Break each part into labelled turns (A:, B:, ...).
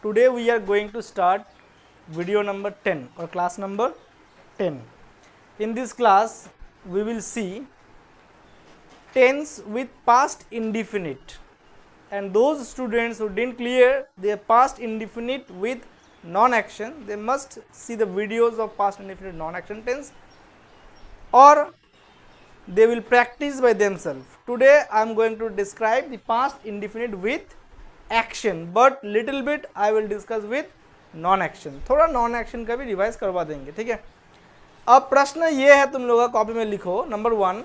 A: today we are going to start video number 10 or class number 10. In this class we will see tense with past indefinite, and those students who didn't clear their past indefinite with non-action, they must see the videos of past indefinite non-action tense, or they will practice by themselves. Today I am going to describe the past indefinite with action, but little bit I will discuss with non-action. थोड़ा non-action का भी revise करवा देंगे, ठीक है। अब प्रश्न ये है, तुम लोग कॉपी में लिखो। नंबर वन,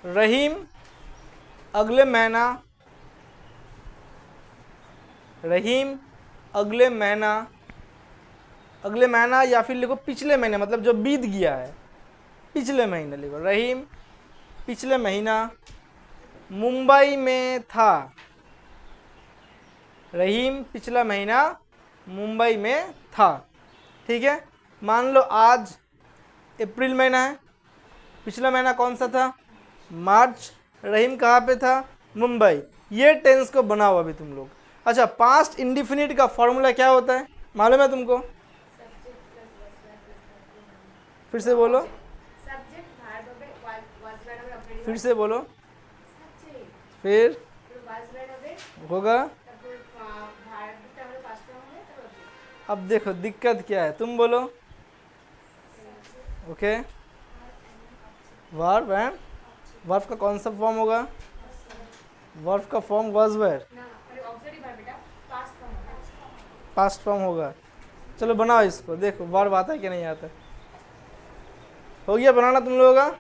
A: रहीम अगले महीना या फिर लिखो पिछले महीने, मतलब जो बीत गया है पिछले महीने लिखो। रहीम पिछले महीना मुंबई में था। रहीम पिछला महीना मुंबई में था, ठीक है। मान लो आज अप्रैल महीना है, पिछला महीना कौन सा था? मार्च। रहीम कहाँ पे था? मुंबई। ये टेंस को बनाओ अभी तुम लोग। अच्छा, पास्ट इंडिफिनिट का फॉर्मूला क्या होता है मालूम है तुमको? फिर से बोलो, फिर होगा। अब देखो दिक्कत क्या है, तुम बोलो। ओके, वर्ब एंड वर्ब का कौन सा फॉर्म होगा? वर्ब का form was were, past form होगा। चलो बनाओ इसको, देखो वर्ब आता है कि नहीं आता। हो गया बनाना तुम लोगों का?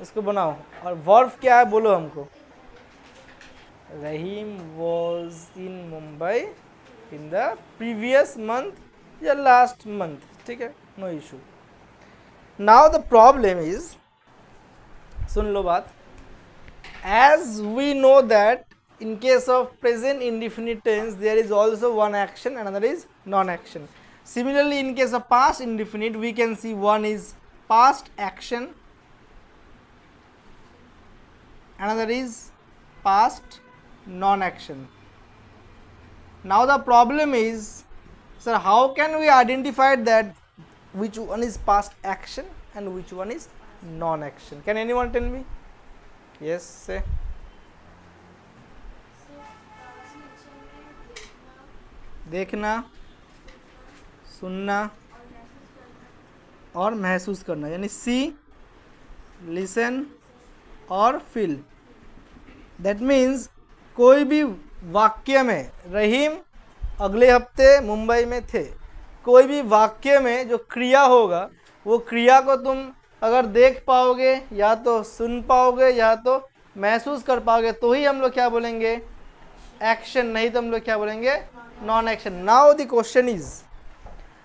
A: इसको बनाओ। और वर्ब क्या है बोलो हमको। Rahim was in Mumbai in the previous month या लास्ट मंथ, ठीक है, no issue. Now the problem is, सुन लो बात, as we know that in case of present indefinite tense there is also one action, another is non-action. Similarly, in case of past indefinite we can see one is past action, another is past non-action. Now the problem is, sir, how can we identify that which one is past action and which one is non-action? Can anyone tell me? Yes, say. देखना, सुनना और महसूस करना, यानी सी, listen और feel. That means कोई भी वाक्य में, रहीम अगले हफ्ते मुंबई में थे, कोई भी वाक्य में जो क्रिया होगा वो क्रिया को तुम अगर देख पाओगे या तो सुन पाओगे या तो महसूस कर पाओगे तो ही हम लोग क्या बोलेंगे? एक्शन। नहीं तो हम लोग क्या बोलेंगे? Non action. Now the question is,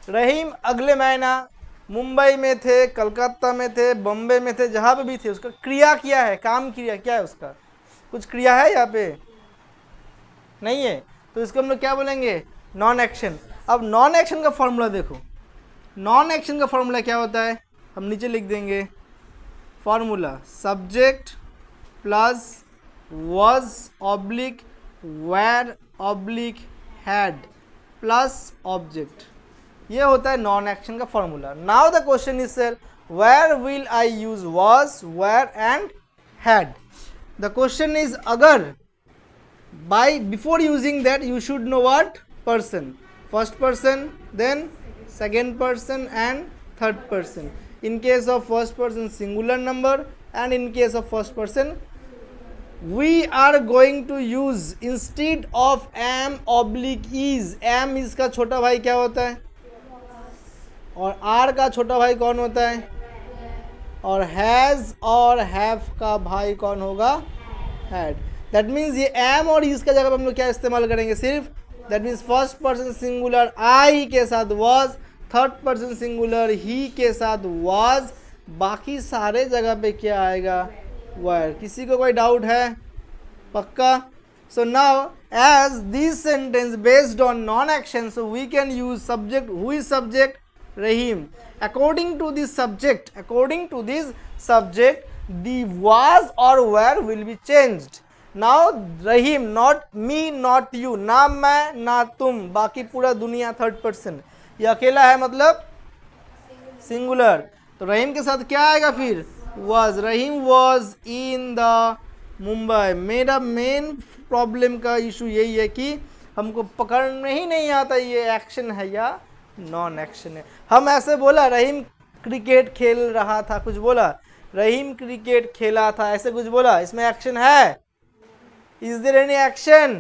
A: Rahim अगले महीना मुंबई में थे, कलकत्ता में थे, बम्बे में थे, जहाँ पे भी थे, उसका क्रिया क्या है? काम क्रिया क्या है उसका? कुछ क्रिया है यहाँ पे? नहीं है, तो इसको हम लोग क्या बोलेंगे? Non action. अब नॉन एक्शन का फॉर्मूला देखो। नॉन एक्शन का फॉर्मूला क्या होता है? हम नीचे लिख देंगे formula, subject plus was oblique where oblique had plus object. ये होता है नॉन एक्शन का formula. Now the question is, sir, where will I use was, where and had? The question is, अगर by before using that you should know what? Person, first person, then second person and third person. In case of first person singular number, and in case of first person we are going to use instead of am oblique is। am इसका छोटा भाई क्या होता है? और are का छोटा भाई कौन होता है? और has और have का भाई कौन होगा? had। that means ये am और is का जगह पर हम लोग क्या इस्तेमाल करेंगे? सिर्फ। that means first person singular I के साथ was, third person singular he के साथ was, बाकी सारे जगह पे क्या आएगा? were। किसी को कोई डाउट है? पक्का? so now as this sentence based on non-action, so we can use subject. who is subject? Rahim. According to this subject the was और where will be changed. Now Rahim, not me not you, ना मैं ना तुम, बाकी पूरा दुनिया third person, ये अकेला है मतलब सिंगुलर। तो रहीम के साथ क्या आएगा फिर, was. Rahim was in the Mumbai. मेरा मेन प्रॉब्लम का इशू यही है कि हमको पकड़ने ही नहीं आता ये एक्शन है या नॉन एक्शन है। हम ऐसे बोला रहीम क्रिकेट खेल रहा था, कुछ बोला, रहीम क्रिकेट खेला था, ऐसे कुछ बोला, इसमें एक्शन है? Is there any action?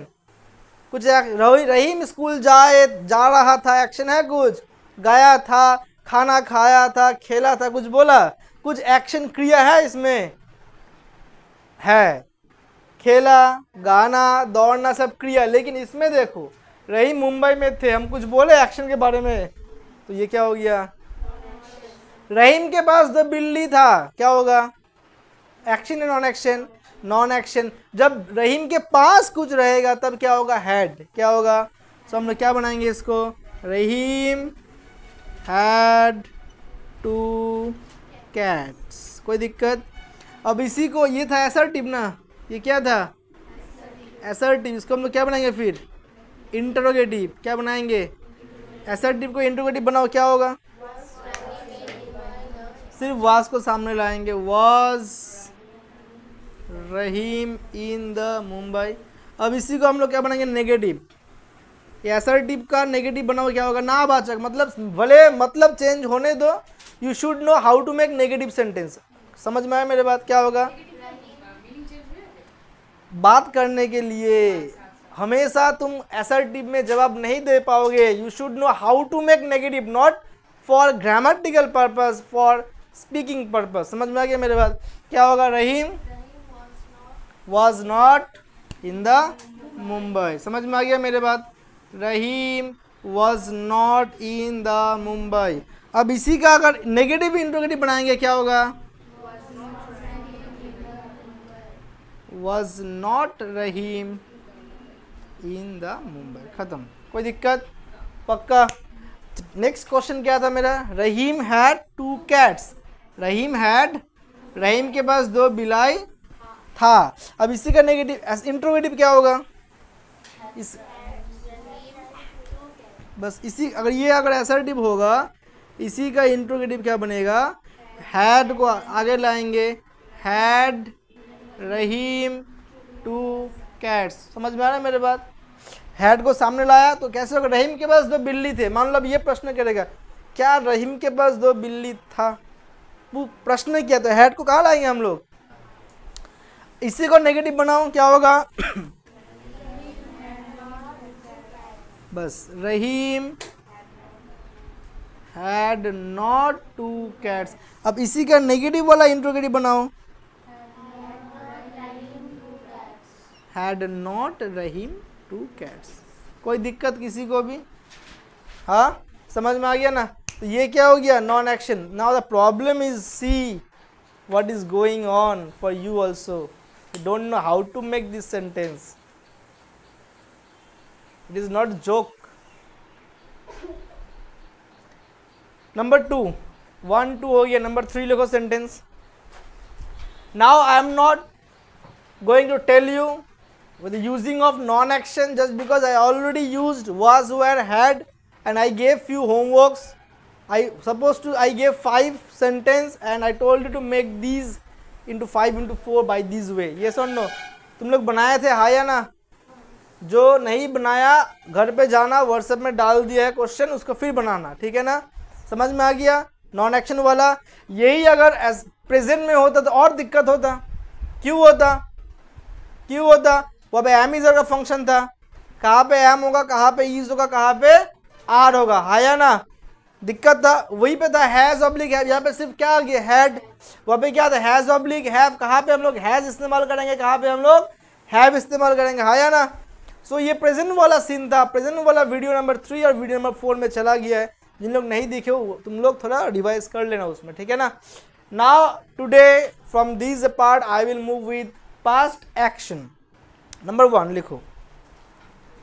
A: कुछ रहीम स्कूल जा रहा था, एक्शन है कुछ? गया था, खाना खाया था, खेला था, कुछ बोला, कुछ एक्शन क्रिया है इसमें? है, खेला, गाना, दौड़ना सब क्रिया। लेकिन इसमें देखो रहीम मुंबई में थे, हम कुछ बोले एक्शन के बारे में, तो ये क्या हो गया? रहीम के पास द बिल्ली था, क्या होगा? एक्शन है नॉन एक्शन? Non action. जब रहीम के पास कुछ रहेगा तब क्या होगा? हैड। क्या होगा? तो हम लोग क्या बनाएंगे इसको? रहीम हैड टू कैट्स। कोई दिक्कत? अब इसी को, ये था असर्टिव ना, ये क्या था? असर्टिव। इसको हम लोग क्या बनाएंगे फिर? इंटरोगेटिव। क्या बनाएंगे? असर्टिव को इंटरोगेटिव बनाओ, क्या होगा? सिर्फ वाज को सामने लाएंगे, was Rahim in the Mumbai. अब इसी को हम लोग क्या बनाएंगे? नेगेटिव। ये असर्टिव का नेगेटिव बनाओ, क्या होगा? नावाचक। मतलब भले मतलब चेंज होने दो, you should know how to make negative sentence. समझ में आया मेरे बात? क्या होगा? बात करने के लिए हमेशा तुम असर्टिव में जवाब नहीं दे पाओगे। You should know how to make negative, not for grammatical purpose, for speaking purpose. समझ में आ गया मेरे बात? क्या होगा? Rahim was not in the Mumbai. समझ में आ गया मेरे बात? Rahim was not in the Mumbai. अब इसी का अगर नेगेटिव इंट्रोगेटिव बनाएंगे, क्या होगा? Was not Rahim in the Mumbai. खत्म। कोई दिक्कत? पक्का? नेक्स्ट क्वेश्चन क्या था मेरा? Rahim had two cats. Rahim had, रहीम के पास दो बिलाई था। अब इसी का नेगेटिव इंट्रोगेटिव क्या होगा? इस बस इसी, अगर ये अगर असर्टिव होगा, इसी का इंट्रोगेटिव क्या बनेगा? हैड को आगे लाएंगे, हैड रहीम टू कैट्स। समझ में आ रहा है मेरे बात? हैड को सामने लाया तो कैसे होगा? रहीम के पास दो बिल्ली थे। मान लो अब ये प्रश्न करेगा, क्या रहीम के पास दो बिल्ली था? वो प्रश्न किया, तो हैड को कहाँ लाएंगे हम लोग? इसी को नेगेटिव बनाओ, क्या होगा? बस रहीम हैड नॉट टू कैट्स। अब इसी का नेगेटिव वाला इंट्रोगेटिव बनाओ, had not Rahim two cats. कोई दिक्कत किसी को भी? हाँ, समझ में आ गया ना? तो ये क्या हो गया? Non action. Now the problem is, see what is going on for you also. You don't know how to make this sentence. It is not joke. Number 2, 1 2 हो गया। Number 3 लिखो sentence. Now I am not going to tell you with the using of non-action, just because I already used was, were, had, and I gave few homeworks. I gave 5 sentence and I told you to make these into 5 into 4 by this way. Yes or no? तुम लोग बनाए थे, हाँ या ना? जो नहीं बनाया घर पे जाना, व्हाट्सएप में डाल दिया है क्वेश्चन, उसको फिर बनाना, ठीक है ना? समझ में आ गया? नॉन एक्शन वाला यही अगर प्रेजेंट में होता तो और दिक्कत होता। क्यों होता? क्यों होता? वहाँ पे एम इज का फंक्शन था। कहाँ पे एम होगा, कहाँ पे इज होगा, कहाँ पे आर होगा, हाँ या ना? दिक्कत था वहीं पे था, हैज ऑब्लिक हैव। यहाँ पे सिर्फ क्या आ गया? हैड। वहाँ पे क्या था? Has oblique have. कहाँ पे हम लोग हैज इस्तेमाल करेंगे, कहाँ पे हम लोग हैव इस्तेमाल करेंगे, हाँ या ना? सो ये प्रेजेंट वाला सीन था। प्रेजेंट वाला वीडियो नंबर 3 और वीडियो नंबर 4 में चला गया है। जिन लोग नहीं देखे हो तुम लोग थोड़ा रिवाइज कर लेना उसमें, ठीक है ना? Now today from this part I will move with past action. Number 1 लिखो,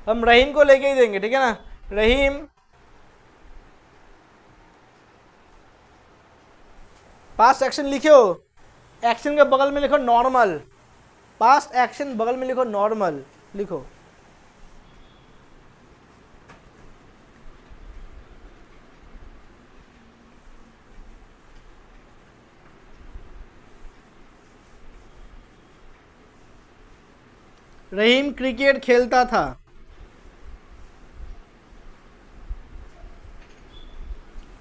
A: हम रहीम को लेके ही देंगे, ठीक है ना? रहीम पास्ट एक्शन लिखे हो, एक्शन के बगल में लिखो नॉर्मल, पास्ट एक्शन बगल में लिखो नॉर्मल, लिखो। रहीम क्रिकेट खेलता था।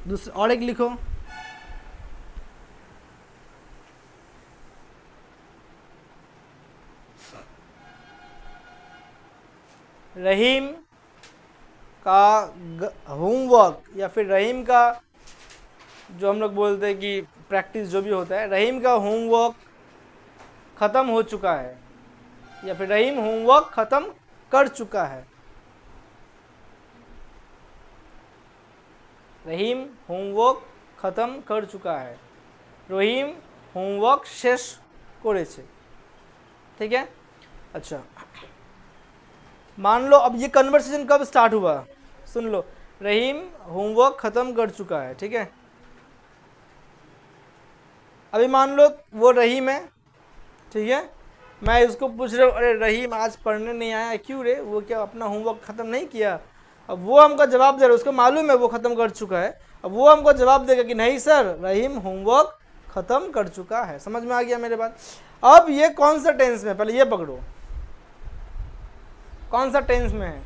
A: दूसरा और एक लिखो। रहीम का होमवर्क या फिर रहीम का जो हम लोग बोलते हैं कि प्रैक्टिस जो भी होता है, रहीम का होमवर्क ख़त्म हो चुका है या फिर रहीम होमवर्क ख़त्म कर चुका है। रहीम होमवर्क ख़त्म कर चुका है, रहीम होमवर्क शेष करेছে। ठीक है। अच्छा, मान लो अब ये कन्वर्सेशन कब स्टार्ट हुआ, सुन लो। रहीम होमवर्क ख़त्म कर चुका है, ठीक है। अभी मान लो वो रहीम है, ठीक है। मैं उसको पूछ रहा हूँ, अरे रहीम आज पढ़ने नहीं आया, क्यों रे, वो क्या अपना होमवर्क ख़त्म नहीं किया? अब वो हमको जवाब दे रहा है, उसको मालूम है वो ख़त्म कर चुका है। अब वो हमको जवाब देगा कि नहीं सर, रहीम होमवर्क ख़त्म कर चुका है। समझ में आ गया मेरे बात? अब ये कौन सा टेंस में, पहले ये पकड़ो, कौन सा टेंस में है?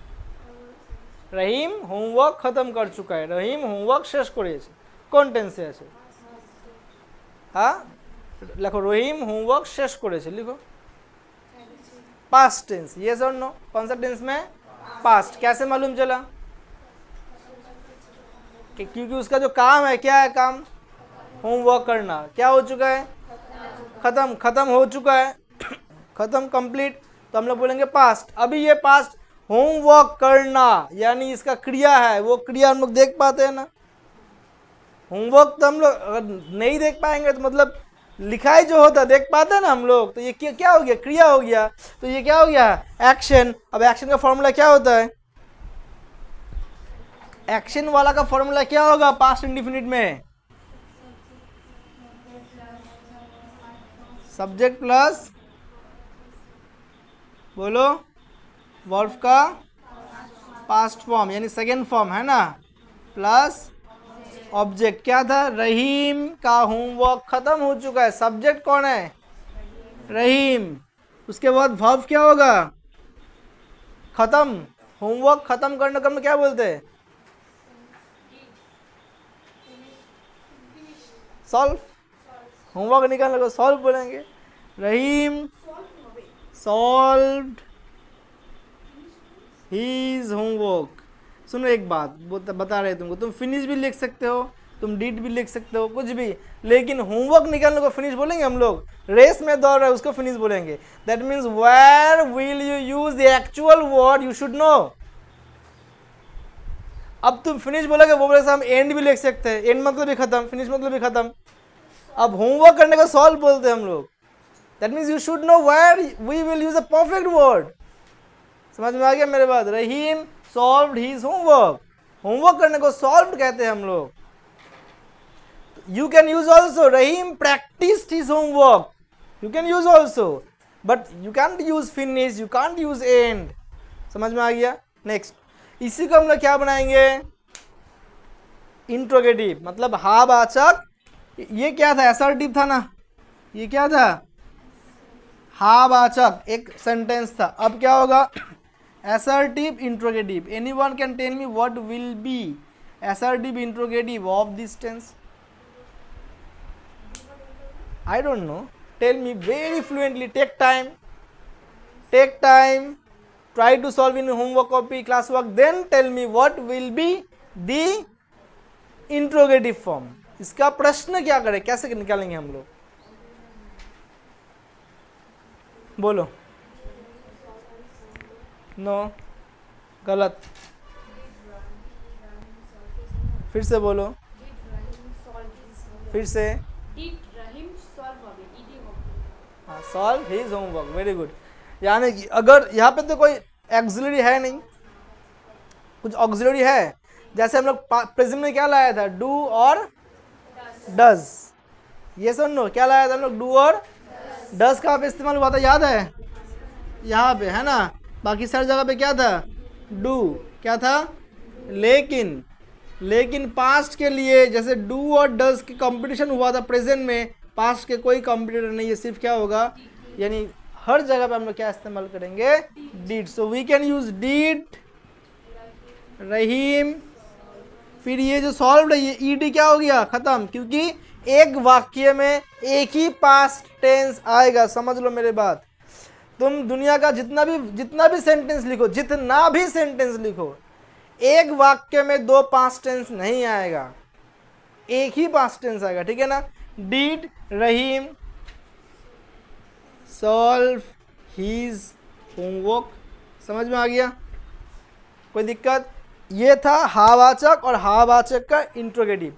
A: रहीम होमवर्क खत्म कर चुका है, रहीम होमवर्क शेष करेছে। কোন টেন্সে আছে? हाँ लिखो, रहीम होमवर्क शेष करेছে, लिखो। पास्ट टेंस, यस और नो? कौन सा टेंस में? पास्ट। कैसे मालूम चला? क्योंकि उसका जो काम है, क्या है काम? होमवर्क करना। क्या हो चुका है? खत्म, खत्म हो चुका है, खत्म, कंप्लीट। तो हम लोग बोलेंगे पास्ट। अभी ये पास्ट होमवर्क करना यानी इसका क्रिया है, वो क्रिया हम लोग देख पाते हैं ना। होमवर्क तो हम लोग अगर नहीं देख पाएंगे तो मतलब लिखाई जो होता है देख पाते हैं ना हम लोग, तो ये क्या हो गया? क्रिया हो गया। तो ये क्या हो गया? एक्शन। अब एक्शन का फॉर्मूला क्या होता है? एक्शन वाला का फॉर्मूला क्या होगा पास्ट इंडिफिनिट में? सब्जेक्ट प्लस, बोलो, वर्ब का पास्ट फॉर्म यानी सेकेंड फॉर्म है ना, प्लस ऑब्जेक्ट। क्या था? रहीम का होमवर्क खत्म हो चुका है। सब्जेक्ट कौन है? रहीम। उसके बाद वर्ब क्या होगा? खत्म। होमवर्क खत्म करने का हम क्या बोलते हैं? सॉल्व। होमवर्क निकालने को सॉल्व बोलेंगे। रहीम सॉल्व्ड हीज होमवर्क। सुनो एक बात बता रहे तुमको, तुम फिनिश भी लिख सकते हो, तुम डिड भी लिख सकते हो, कुछ भी, लेकिन होमवर्क निकालने को फिनिश बोलेंगे हम लोग। रेस में दौड़ रहे उसको फिनिश बोलेंगे। That means where will you use the actual word you should know. अब तुम फिनिश बोलोगे, वो बोले हम एंड भी लिख सकते हैं। एंड मतलब भी खत्म, फिनिश मतलब भी खत्म। अब होमवर्क करने को सॉल्व बोलते हैं हम लोग। That means you should know where we will use a perfect word. समझ में आ गया मेरे बात? Rahim solved his homework. Homework करने को सॉल्व कहते हैं हम लोग। You can use also Rahim practised his homework, you can use also, but you can't use finish, you can't use end. समझ में आ गया? नेक्स्ट, इसी को हम लोग क्या बनाएंगे? इंट्रोगेटिव, मतलब हावाचक। ये क्या था? असर्टिव था ना, ये क्या था? हावाचक एक सेंटेंस था। अब क्या होगा? assertive interrogative. Anyone can tell me what will be assertive interrogative of this tense? I don't know. Tell me very fluently. Take time. Take time. Try to solve in homework copy, classwork. Then tell me what will be the interrogative form. इसका प्रश्न क्या करें? कैसे निकालेंगे हम लोग? बोलो। No, गलत। फिर से बोलो, फिर से। हाँ, solve his homework. Very good. यानी कि अगर यहाँ पे तो कोई ऑक्सिलरी है नहीं, कुछ ऑक्सिलरी है, जैसे हम लोग प्रेजेंट में क्या लाया था? डू और डज। ये सुन लो, क्या लाया था हम लोग, डू और डस का पे इस्तेमाल हुआ था, याद है, यहाँ पे है ना। बाकी सारी जगह पे क्या था, डू, क्या था, लेकिन लेकिन पास्ट के लिए जैसे डू और डज की कंपटीशन हुआ था प्रेजेंट में, पास्ट के कोई कंपटीटर नहीं है, सिर्फ क्या होगा, यानी हर जगह पे हम लोग क्या इस्तेमाल करेंगे, did. So we can use did, Rahim, फिर ये जो सॉल्व है ये ईडी क्या हो गया, खत्म, क्योंकि एक वाक्य में एक ही पास्ट टेंस आएगा। समझ लो मेरे बात, तुम दुनिया का जितना भी सेंटेंस लिखो, जितना भी सेंटेंस लिखो, एक वाक्य में दो पास्ट टेंस नहीं आएगा, एक ही पास्ट टेंस आएगा, ठीक है ना। Did Rahim solve his homework, समझ में आ गया, कोई दिक्कत। ये था हावाचक और हावाचक का इंट्रोगेटिव।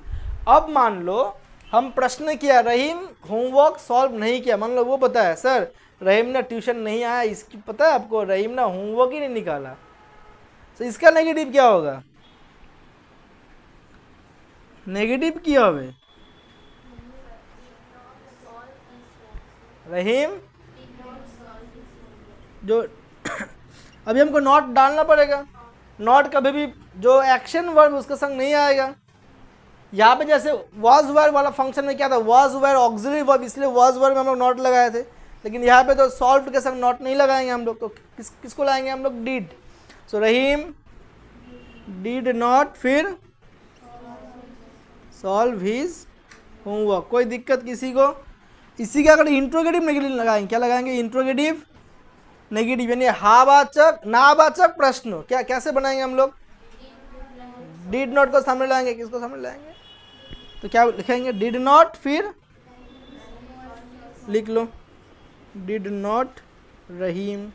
A: अब मान लो हम प्रश्न किया, रहीम होमवर्क सॉल्व नहीं किया, मान लो वो पता है सर रहीम ने ट्यूशन नहीं आया, इसकी पता है आपको, रहीम ने होमवर्क ही नहीं निकाला, तो इसका नेगेटिव क्या होगा, नेगेटिव किया होवे, रहीम जो अभी हमको नॉट डालना पड़ेगा, नॉट कभी भी जो एक्शन वर्ब उसके संग नहीं आएगा। यहाँ पे जैसे वाज वेयर वाला फंक्शन में क्या था, वाज वेयर ऑक्सिलरी वर्ब, इसलिए वाज वेयर में हम लोग नॉट लगाए थे, लेकिन यहाँ पे तो सॉल्व के संग नॉट नहीं लगाएंगे हम लोग, तो किसको लाएंगे हम लोग, did. So Rahim did not फिर सॉल्व हिज होमवर्क, कोई दिक्कत किसी को। इसी का अगर इंट्रोगेटिव नेगेटिव लगाएंगे, क्या लगाएंगे, इंट्रोगेटिव नेगेटिव, यानी हावाचक नावाचक प्रश्न क्या कैसे बनाएंगे हम लोग, डिड नॉट को सामने लाएंगे, किसको सामने लाएंगे, तो क्या लिखेंगे, डिड नॉट, फिर लिख लो did not Rahim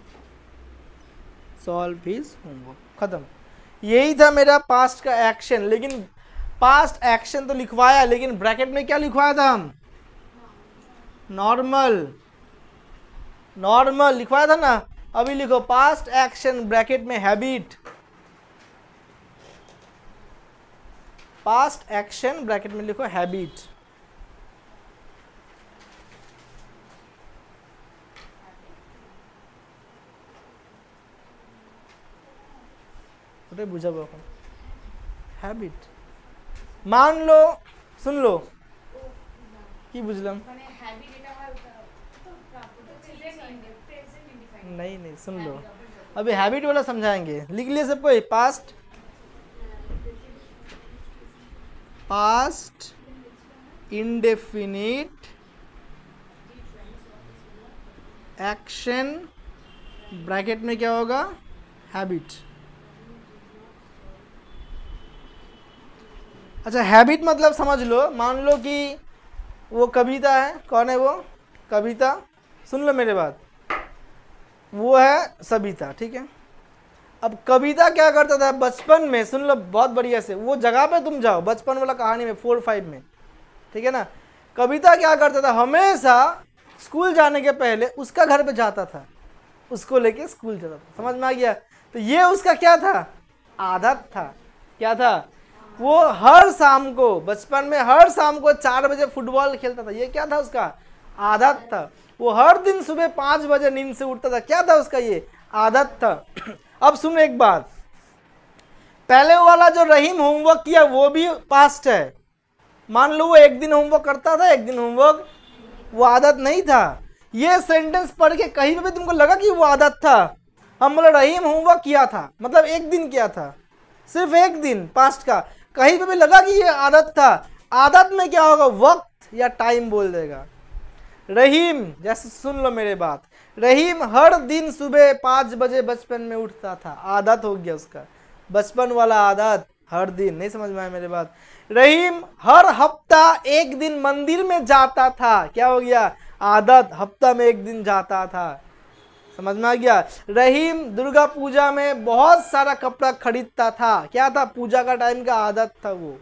A: solve his homework, खत्म। यही था मेरा पास्ट का एक्शन, लेकिन पास्ट एक्शन तो लिखवाया, लेकिन ब्रैकेट में क्या लिखवाया था हम, नॉर्मल, नॉर्मल लिखवाया था ना। अभी लिखो पास्ट एक्शन ब्रैकेट में हैबिट, पास्ट एक्शन ब्रैकेट में लिखो हैबिट, बुझा हैबिट। मान लो सुन लो कि बुझलम, नहीं सुन लो, अभी हैबिट वाला समझाएंगे, लिख लिए सब कोई, past past indefinite action bracket में क्या होगा, हैबिट। अच्छा हैबिट मतलब समझ लो, मान लो कि वो कविता है, कौन है वो कविता, सुन लो मेरे बात, वो है सबिता, ठीक है। अब कविता क्या करता था बचपन में, सुन लो बहुत बढ़िया से, वो जगह पे तुम जाओ बचपन वाला कहानी में 4-5 में, ठीक है ना। कविता क्या करता था, हमेशा स्कूल जाने के पहले उसका घर पे जाता था, उसको लेके स्कूल जाता था, समझ में आ गया। तो ये उसका क्या था, आदत था, क्या था, वो हर शाम को बचपन में हर शाम को 4 बजे फुटबॉल खेलता था, ये क्या था उसका, आदत था। वो हर दिन सुबह 5 बजे नींद से उठता था, क्या था उसका, ये आदत था। अब सुनो एक बात, पहले वाला जो रहीम होमवर्क किया वो भी पास्ट है, मान लो वो एक दिन होमवर्क करता था एक दिन होमवर्क, वो आदत नहीं था। ये सेंटेंस पढ़ के कहीं पे भी तुमको लगा कि वो आदत था, हम बोले रहीम होमवर्क किया था मतलब एक दिन किया था, सिर्फ एक दिन पास्ट का, कहीं पे भी लगा कि ये आदत था, आदत में क्या होगा, वक्त या टाइम बोल देगा। रहीम जैसे सुन लो मेरे बात, रहीम हर दिन सुबह 5 बजे बचपन में उठता था, आदत हो गया उसका, बचपन वाला आदत, हर दिन, नहीं समझ में आया मेरे बात। रहीम हर हफ्ता एक दिन मंदिर में जाता था, क्या हो गया, आदत, हफ्ता में एक दिन जाता था, समझ में आ गया। रहीम दुर्गा पूजा में बहुत सारा कपड़ा खरीदता था, क्या था, पूजा का टाइम का आदत था वो,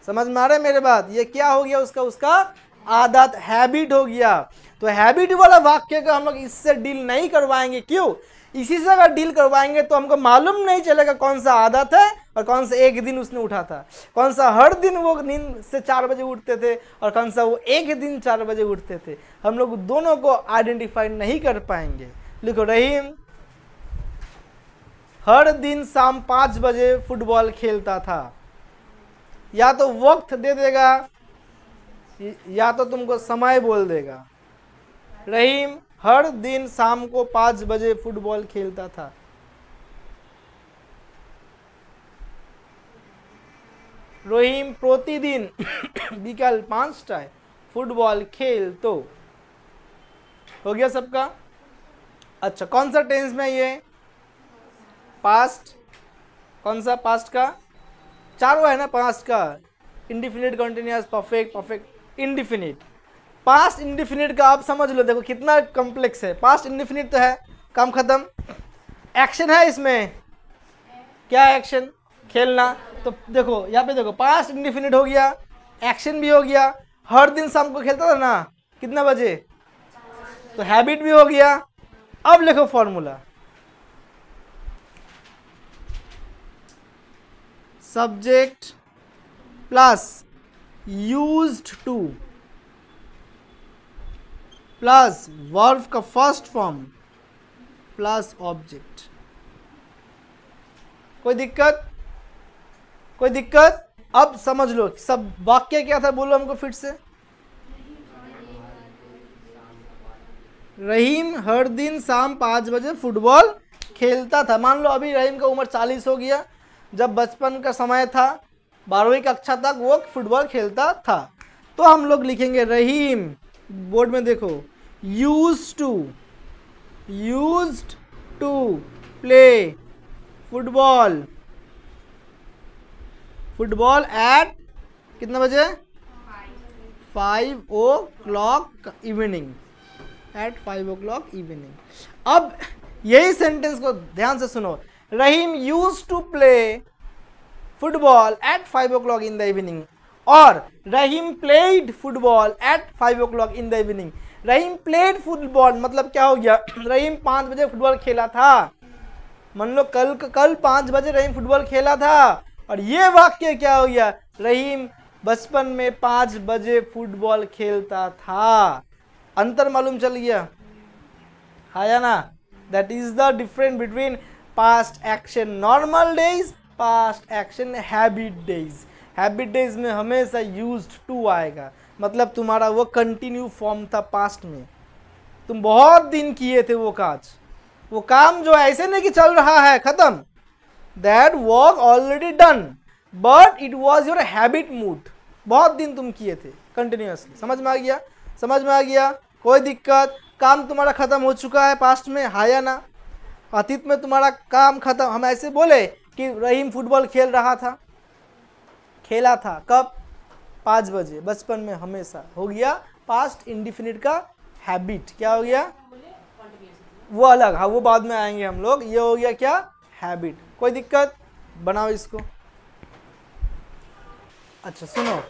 A: समझ में आ रहा है मेरे बात। ये क्या हो गया उसका आदत, हैबिट हो गया। तो हैबिट वाला वाक्य का हम लोग इससे डील नहीं करवाएंगे, क्यों, इसी से अगर डील करवाएंगे तो हमको मालूम नहीं चलेगा कौन सा आदत है और कौन सा एक दिन उसने उठा था, कौन सा हर दिन वो नींद से 4 बजे उठते थे और कौन सा वो एक दिन 4 बजे उठते थे। हम लोग दोनों को आइडेंटिफाई नहीं कर पाएंगे। लिखो, रहीम हर दिन शाम 5 बजे फुटबॉल खेलता था। या तो वक्त दे देगा या तो तुमको समय बोल देगा। रहीम हर दिन शाम को 5 बजे फुटबॉल खेलता था। रहीम प्रतिदिन বিকাল 5টায় फुटबॉल खेल तो। हो गया सबका? अच्छा, कौन सा टेंस में ये? पास्ट। कौन सा पास्ट का? चारों है ना पास्ट का, indefinite, continuous, perfect, perfect, indefinite. Past indefinite का आप समझ लो, देखो कितना कॉम्प्लेक्स है। पास्ट इंडिफिनिट तो है, काम खत्म। एक्शन है इसमें, क्या एक्शन? खेलना। तो देखो यहाँ पे, देखो पास्ट इंडिफिनिट हो गया, एक्शन भी हो गया, हर दिन शाम को खेलता था ना, कितना बजे? तो हैबिट भी हो गया। अब लिखो formula, subject plus used two plus verb का फर्स्ट फॉर्म प्लस ऑब्जेक्ट। कोई दिक्कत? कोई दिक्कत? अब समझ लो सब वाक्य क्या था, बोलो हमको फिर से। रहीम हर दिन शाम 5 बजे फुटबॉल खेलता था। मान लो अभी रहीम का उम्र 40 हो गया, जब बचपन का समय था 12वीं कक्षा तक वो फुटबॉल खेलता था। तो हम लोग लिखेंगे रहीम, बोर्ड में देखो, used to play football at कितना बजे? 5 o'clock evening, eight 5 o'clock evening. अब यही सेंटेंस को ध्यान से सुनो, Rahim used to play football at 5 o'clock in the evening, और Rahim played football at 5 o'clock in the evening. Rahim played football मतलब क्या हो गया? रहीम 5 बजे फुटबॉल खेला था। मान लो कल 5 बजे रहीम फुटबॉल खेला था, और ये वाक्य क्या हो गया? रहीम बचपन में 5 बजे फुटबॉल खेलता था। अंतर मालूम चल गया? आया ना? That is the difference between past action normal days, past action habit days. Habit days में हमेशा यूज्ड टू आएगा, मतलब तुम्हारा वो कंटिन्यू फॉर्म था पास्ट में, तुम बहुत दिन किए थे वो काम जो ऐसे नहीं कि चल रहा है खत्म, that was already done but it was your habit mood, बहुत दिन तुम किए थे कंटिन्यूअसली। समझ में आ गया? समझ में आ गया? कोई दिक्कत? काम तुम्हारा खत्म हो चुका है पास्ट में, हाँ या ना? अतीत में तुम्हारा काम खत्म। हम ऐसे बोले कि रहीम फुटबॉल खेला था कब? 5 बजे, बचपन में हमेशा। हो गया पास्ट इंडिफिनिट का हैबिट। क्या हो गया? वो अलग, हाँ वो बाद में आएंगे हम लोग। ये हो गया क्या? हैबिट। कोई दिक्कत? बनाओ इसको। अच्छा सुनो,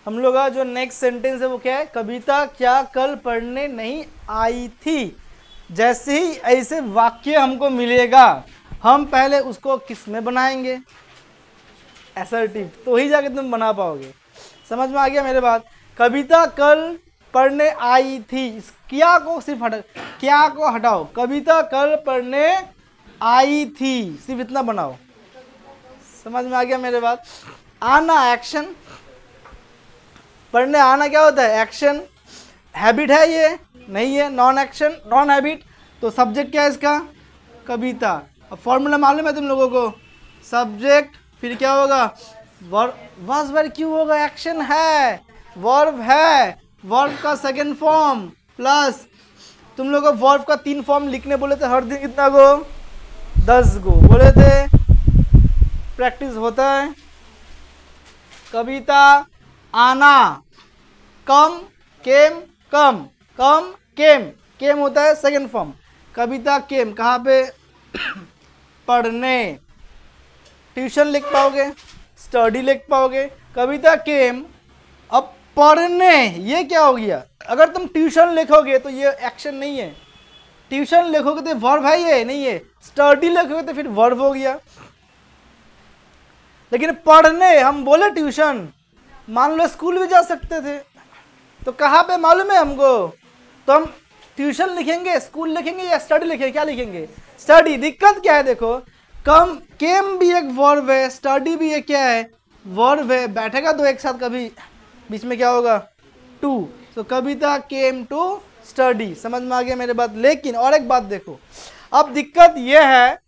A: हम लोग का जो नेक्स्ट सेंटेंस है वो क्या है? कविता क्या कल पढ़ने नहीं आई थी। जैसे ही ऐसे वाक्य हमको मिलेगा, हम पहले उसको किस में बनाएंगे? असर्टिव, तो ही जाके तुम बना पाओगे। समझ में आ गया मेरे बात? कविता कल पढ़ने आई थी, इस क्या को सिर्फ क्या को हटाओ, कविता कल पढ़ने आई थी, सिर्फ इतना बनाओ। समझ में आ गया मेरे बात? आना एक्शन, पढ़ने आना क्या होता है? एक्शन। हैबिट है ये? नहीं है, नॉन एक्शन, नॉन हैबिट। तो सब्जेक्ट क्या है इसका? कविता। अब फॉर्मूला मालूम है तुम लोगों को? सब्जेक्ट फिर क्या होगा? वर्ब वर्ब क्यों होगा? एक्शन है, वर्ब है, वर्ब का सेकंड फॉर्म प्लस तुम लोग को वर्ब का 3 फॉर्म लिखने बोले थे हर दिन, कितना गो? 10 गो बोले थे। प्रैक्टिस होता है। कविता आना, कम केम, कम कम केम, केम होता है सेकंड फॉर्म। कविता केम कहाँ पे? पढ़ने, ट्यूशन लिख पाओगे, स्टडी लिख पाओगे। कविता केम, अब पढ़ने, ये क्या हो गया? अगर तुम ट्यूशन लिखोगे तो ये एक्शन नहीं है, ट्यूशन लिखोगे तो वर्ब है, ये नहीं है। स्टडी लिखोगे तो फिर वर्ब हो गया। लेकिन पढ़ने हम बोले ट्यूशन, मान लो स्कूल भी जा सकते थे, तो कहाँ पे मालूम है हमको, तो हम ट्यूशन लिखेंगे, स्कूल लिखेंगे या स्टडी लिखेंगे, क्या लिखेंगे, स्टडी। दिक्कत क्या है देखो, कम केम भी एक वर्ब है, स्टडी भी एक क्या है, वर्ब है, बैठेगा दो एक साथ, कभी बीच में क्या होगा, टू, तो कविता केम टू स्टडी। समझ में आ गया मेरे बात। लेकिन और एक बात देखो, अब दिक्कत यह है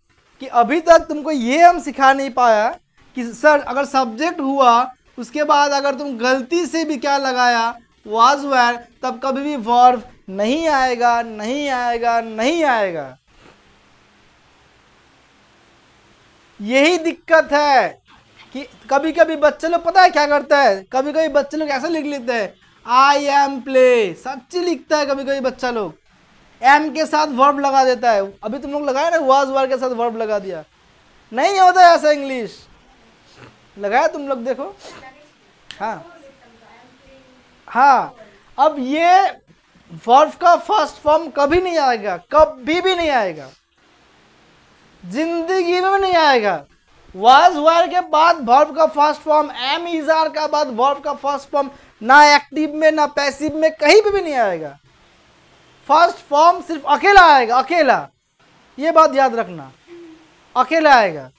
A: कि अभी तक तुमको ये हम सिखा नहीं पाया कि सर अगर सब्जेक्ट हुआ उसके बाद अगर तुम गलती से भी क्या लगाया, वाज वेयर, तब कभी भी वर्ब नहीं आएगा, नहीं आएगा, नहीं आएगा। यही दिक्कत है कि कभी कभी बच्चे लोग पता है क्या करता है, कभी कभी बच्चे लोग ऐसा लिख लेते हैं, आई एम प्ले, सच्ची लिखता है कभी कभी बच्चा लोग, एम के साथ वर्ब लगा देता है। अभी तुम लोग लगाया ना, वाज वेयर के साथ वर्ब लगा दिया, नहीं होता ऐसा इंग्लिश, लगाया तुम लोग देखो। हाँ हाँ, अब ये वर्ब का फर्स्ट फॉर्म कभी नहीं आएगा, कभी भी नहीं आएगा, जिंदगी में नहीं आएगा। वाज वेयर के बाद वर्ब का first form, am is are का बाद वर्ब का फर्स्ट फॉर्म, ना एक्टिव में ना पैसिव में, कहीं पे भी नहीं आएगा। फर्स्ट फॉर्म सिर्फ अकेला आएगा, अकेला, ये बात याद रखना, अकेला आएगा।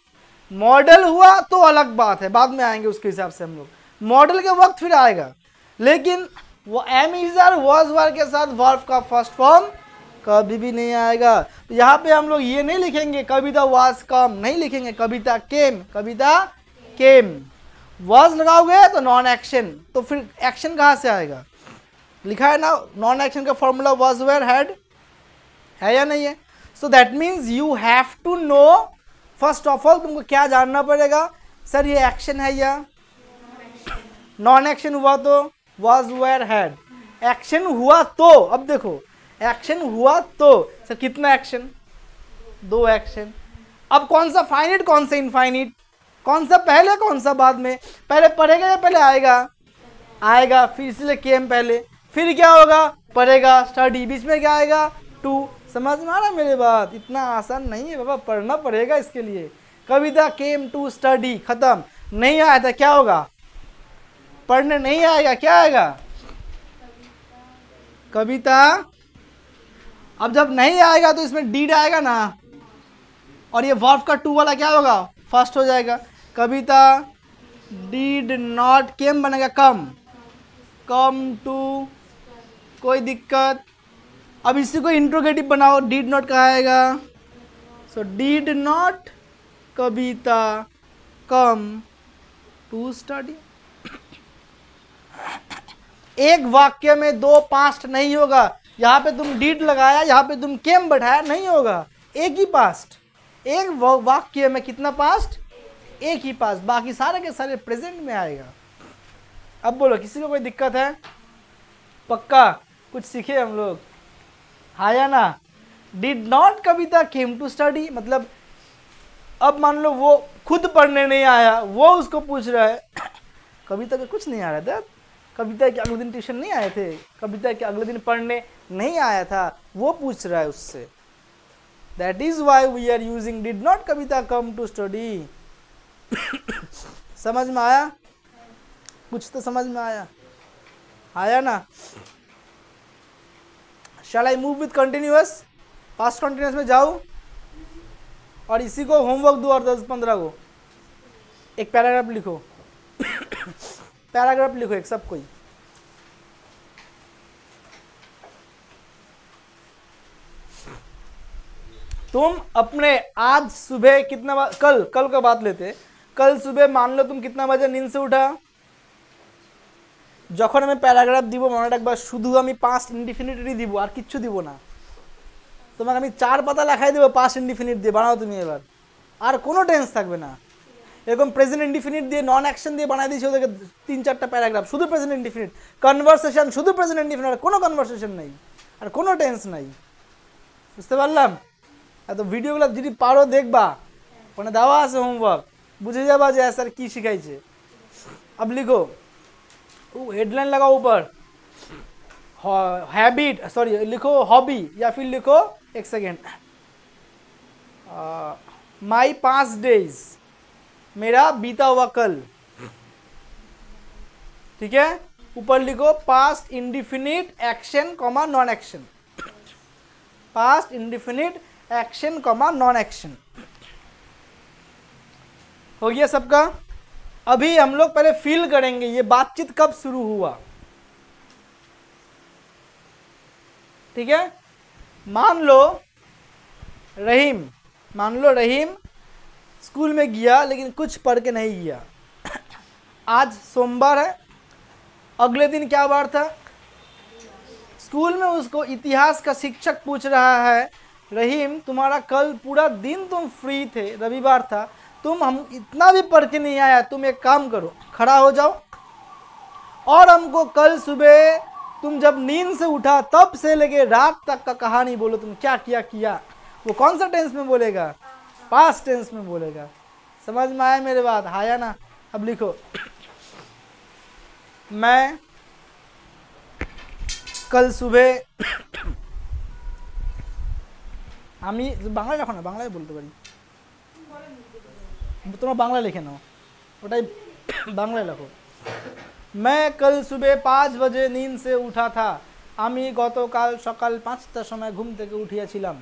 A: मॉडल हुआ तो अलग बात है, बाद में आएंगे उसके हिसाब से हम लोग, मॉडल के वक्त फिर आएगा। लेकिन वो am is are was were के साथ वर्ब का फर्स्ट फॉर्म कभी भी नहीं आएगा। तो यहाँ पे हम लोग ये नहीं लिखेंगे कविता वाज कम, नहीं लिखेंगे कविता केम, कविता केम। वाज लगाओगे तो नॉन एक्शन, तो फिर एक्शन कहाँ से आएगा, लिखा है ना नॉन एक्शन का फॉर्मूला वाज वेयर हैड, है या नहीं है। So that means you have to know, first of all तुमको क्या जानना पड़ेगा, सर ये एक्शन है या नॉन एक्शन हुआ तो वाज वेयर हैड, एक्शन हुआ तो, अब देखो एक्शन हुआ तो सर कितना एक्शन, दो एक्शन। अब कौन सा फाइनिट कौन सा इनफाइनिट, कौन सा पहले कौन सा बाद में, पहले पढ़ेगा या पहले आएगा, आएगा, फिर इसलिए केम पहले, फिर क्या होगा, पढ़ेगा, स्टडी, बीच में क्या आएगा, टू। समझ में आ रहा मेरी बात, इतना आसान नहीं है बाबा, पढ़ना पड़ेगा इसके लिए। कविता केम टू स्टडी, खत्म। नहीं आया था क्या होगा, पढ़ने नहीं आएगा, क्या आएगा, कविता। अब जब नहीं आएगा तो इसमें डीड आएगा ना, और ये वर्ब का टू वाला क्या होगा, फर्स्ट हो जाएगा। कविता डीड नॉट केम बनेगा कम, कम टू, कोई दिक्कत। अब इसी को इंट्रोगेटिव बनाओ, डीड नॉट कहाँ आएगा, so did not Kavita come to study. एक वाक्य में दो पास्ट नहीं होगा, यहाँ पे तुम डीड लगाया, यहाँ पे तुम केम बैठाया, नहीं होगा, एक ही पास्ट। एक वाक्य में कितना पास्ट, एक ही पास्ट, बाकी सारे के सारे प्रेजेंट में आएगा। अब बोलो किसी को कोई दिक्कत है, पक्का कुछ सीखे हम लोग, आया ना। Did not Kavita came to study, मतलब अब मान लो वो खुद पढ़ने नहीं आया, वो उसको पूछ रहा है, कविता का कुछ नहीं आ रहा था, कविता के अगले दिन ट्यूशन नहीं आए थे, कविता के अगले दिन पढ़ने नहीं आया था, वो पूछ रहा है उससे। That is why we are using did not Kavita come to study. समझ में आया, कुछ तो समझ में आया, आया ना। Shall I move with continuous, past continuous में जाऊँ और इसी को होमवर्क दो और 10-15 को एक पैराग्राफ लिखो। पैराग्राफ लिखो एक सब कोई। तुम अपने आज सुबह कितना, कल का बात लेते, कल सुबह मान लो तुम कितना बजे नींद से उठा, যখন আমি প্যারাগ্রাফ দিব মনে রাখবা শুধু আমি পাস্ট ইনডিফিনিটই দিব আর কিচ্ছু দিব না, তোমাকে আমি 4 পাতা লেখাই দেব পাস্ট ইনডিফিনিট দিয়ে, বানাও তুমি এবার, আর কোনো টেন্স থাকবে না। এরকম প্রেজেন্ট ইনডিফিনিট দিয়ে নন অ্যাকশন দিয়ে বানাই দিয়েছি ওদেরকে 3-4টা প্যারাগ্রাফ শুধু প্রেজেন্ট ইনডিফিনিট, কনভারসেশন শুধু প্রেজেন্ট ইনডিফিনিট, আর কোনো কনভারসেশন নাই আর কোনো টেন্স নাই। বুঝতে পারলাম? এত ভিডিওগুলো যদি পারো দেখবা, ওখানে দেওয়া আছে হোমওয়ার্ক, বুঝে যাবা যে স্যার কি শিখাইছে। अब लिखो, हेडलाइन लगाओ ऊपर, हैबिट, सॉरी लिखो हॉबी, या फिर लिखो एक सेकेंड, माई 5 days मेरा बीता हुआ कल, ठीक है। ऊपर लिखो past indefinite action comma non action, past indefinite action comma non action. हो गया सबका। अभी हम लोग पहले फील करेंगे ये बातचीत कब शुरू हुआ, ठीक है। मान लो रहीम स्कूल में गया लेकिन कुछ पढ़ के नहीं गया। आज सोमवार है, अगले दिन क्या बार था? स्कूल में उसको इतिहास का शिक्षक पूछ रहा है, रहीम तुम्हारा कल पूरा दिन तुम फ्री थे, रविवार था, तुम हम इतना भी पढ़ के नहीं आया, तुम एक काम करो खड़ा हो जाओ और हमको कल सुबह तुम जब नींद से उठा तब से लेके रात तक का कहानी बोलो, तुम क्या किया। वो कौन सा टेंस में बोलेगा? पास्ट टेंस में बोलेगा। समझ में आया मेरे बात? आया ना? अब लिखो, मैं कल सुबह আমি বাংলায় রাখো না, বাংলায় বলতে পারি, তোমরা বাংলা লিখে নাও, ওটাই বাংলায় লেখো। मैं कल सुबह 5 बजे नींद से उठा था, আমি গতকাল সকাল 5টার সময় ঘুম থেকে উঠিয়াছিলাম।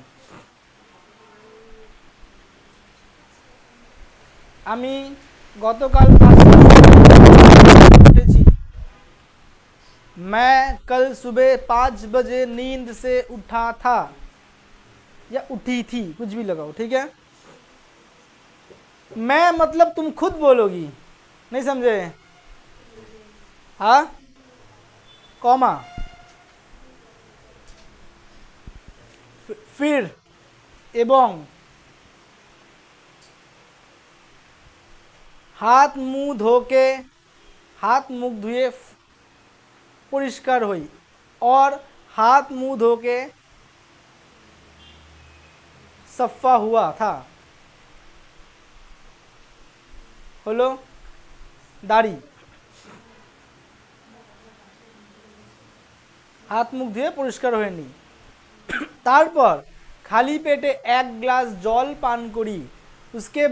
A: আমি গতকাল 5টায় উঠেছি। मैं कल सुबह 5 बजे नींद से उठा था या उठी थी, कुछ भी लगाओ, ठीक है। मैं मतलब तुम खुद बोलोगी, नहीं समझे? हाँ, कॉमा, फिर एवं हाथ मुंह धोके, हाथ मुख धुए परिष्कार हुई और हाथ मुंह धोके सफ़ा हुआ था। হলো দাড়ি, হাত মুখ ধুয়ে পরিষ্কার হয়ে নি। তারপর খালি পেটে 1 গ্লাस जल पान करी, उसके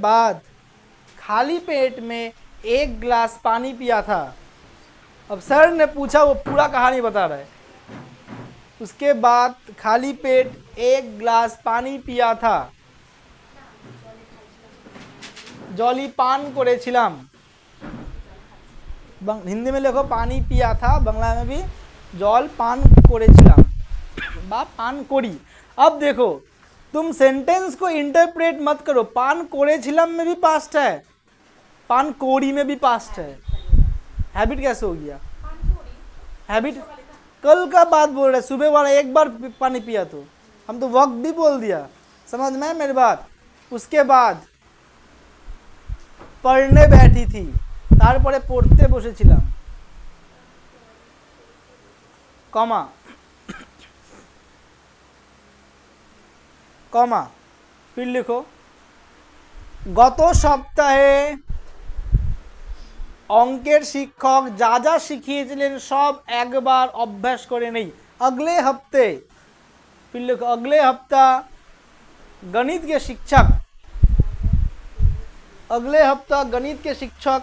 A: बाद खाली पेट में 1 ग्लास पानी पिया था। अब सर ने पूछा, वो पूरा कहानी बता रहा है। उसके बाद खाली पेट 1 ग्लास पानी पिया था, जली पान करेছিলাম। हिंदी में लिखो पानी पिया था, बांग्ला में भी जल पान करेছিলাম বা पान करी। अब देखो तुम सेंटेंस को इंटरप्रेट मत करो, पान करेছিলাম में भी पास्ट है, पान कोरी में भी पास्ट है। हैबिट कैसे हो गया? हैबिट कल का बात बोल रहे, सुबह वाला 1 बार पानी पिया तो हम तो वक्त भी बोल दिया। समझ में मेरी बात? उसके बाद पढ़ने बैठी थी, तारपरे पढ़ते बसेছিলাম, कमा कमा, फिर लिखो गत सप्ताहे अंकेर शिक्षक जा जा शिखिয়েছিলেন सब एक बार अभ्यास करे नहीं। अगले हफ्ते, फिर लिखो अगले हफ्ता गणित के शिक्षक, अगले हफ्ता गणित के शिक्षक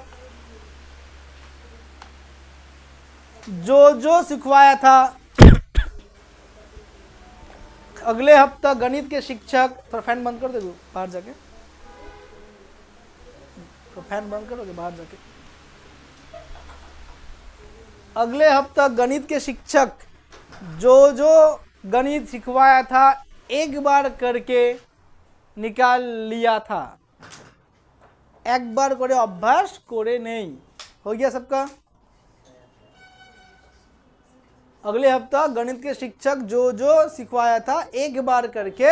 A: जो सिखवाया था, अगले हफ्ता गणित के शिक्षक, थोड़ा फैन बंद कर दो बाहर जाके, तो फैन बंद करोगे बाहर जाके। अगले हफ्ता गणित के शिक्षक जो गणित सिखवाया था 1 बार करके निकाल लिया था, 1 बार करे अभ्यास करे नहीं। हो गया सबका? अगले हफ्ता गणित के शिक्षक जो सिखवाया था 1 बार करके,